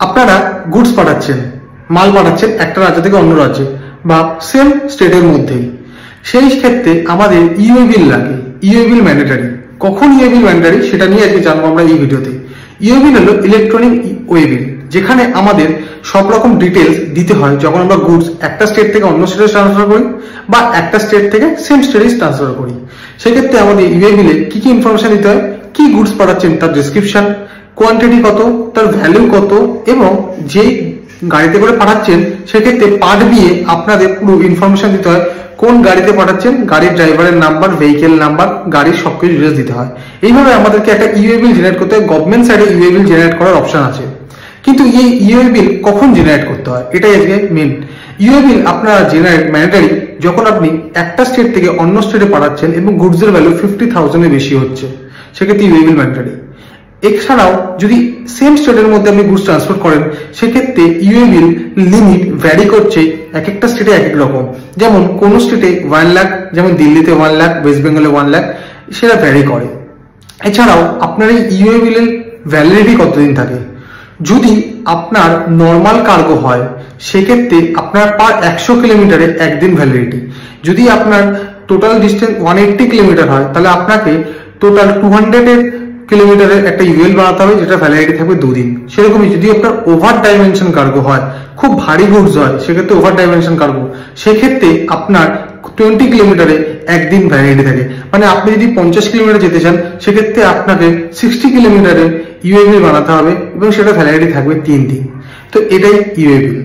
আপনারা গুডস পাঠাচ্ছেন, মাল পাঠাচ্ছেন একটা রাজ্য থেকে অন্য রাজ্যে বা সেম স্টেটের মধ্যেই। সেই ক্ষেত্রে আমাদের ইওএ বিল লাগে। ইওএ বিল ম্যান্ডেটারি। কখন ইওএ বিল ম্যান্ডেটারি সেটা নিয়ে আজকে জানবো আমরা এই ভিডিওতে। ইওএ বিল হলো ইলেকট্রনিক ওয়ে বিল, যেখানে আমাদের সব রকম ডিটেলস দিতে হয় যখন আমরা গুডস একটা স্টেট থেকে অন্য স্টেটে ট্রান্সফার করি বা একটা স্টেট থেকে সেম স্টেটে ট্রান্সফার করি। সেক্ষেত্রে আমাদের ইওএ বিলে কি কি ইনফরমেশন দিতে হয়, কি গুডস পাঠাচ্ছেন তার ডিসক্রিপশন, কোয়ান্টিটি কত, তার ভ্যালু কত, এবং যেই গাড়িতে করে পাঠাচ্ছেন সেক্ষেত্রে পার্ট দিয়ে আপনাদের পুরো ইনফরমেশন দিতে হয়। কোন গাড়িতে পাঠাচ্ছেন, গাড়ির ড্রাইভারের নাম্বার, ভেহিকেল নাম্বার, গাড়ির সবকিছু ডিটেলস দিতে হয়। এইভাবে আমাদেরকে একটা ইওএ বিল জেনারেট করতে হয়। গভর্নমেন্ট সাইডে ইওএ বিল জেনারেট করার অপশন আছে, কিন্তু এই ইওএ বিল কখন জেনারেট করতে হয় এটাই আজকে মেন। ইওএ বিল আপনারা জেনারেট ম্যান্ডেটারি যখন আপনি একটা স্টেট থেকে অন্য স্টেটে পাঠাচ্ছেন এবং গুডসের ভ্যালু 50,000 এর বেশি হচ্ছে, সেক্ষেত্রে ইওএ বিল ম্যান্ডেটারি। এছাড়াও যদি সেম স্টেটের মধ্যে আপনি গুডস ট্রান্সপোর্ট করেন সেক্ষেত্রে ইওএ বিল লিমিট ভ্যারি করছে, এক একটা স্টেটে এক এক রকম। যেমন কোন স্টেটে 1 লাখ, যেমন দিল্লিতে 1 লাখ, ওয়েস্ট বেঙ্গলে 1 লাখ, সেটা ভ্যারি করে। এছাড়াও আপনার এই ইওএ বিলের ভ্যালিডিটি কতদিন থাকে। যদি আপনার নর্মাল কার্গো হয় সেক্ষেত্রে আপনার পার 100 কিলোমিটারে একদিন ভ্যালিডিটি। যদি আপনার টোটাল ডিস্টেন্স 180 কিলোমিটার হয় তাহলে আপনাকে টোটাল 200 কিলোমিটারের একটা ইউএল বানাতে হবে, যেটা ভ্যালিডিটি থাকবে 2 দিন। সেরকমই যদি আপনার ওভার ডাইমেনশন কার্গো হয়, খুব ভারী গুডস হয়, সেক্ষেত্রে ওভার ডাইমেনশন কার্গো, সেক্ষেত্রে আপনার 20 কিলোমিটারে একদিন ভ্যালিডিটি থাকে। মানে আপনি যদি 50 কিলোমিটার যেতে চান সেক্ষেত্রে আপনাকে 60 কিলোমিটারে ইউএ বিল বানাতে হবে এবং সেটা ভ্যালিডিটি থাকবে 3 দিন। তো এটাই ইউএ বিল।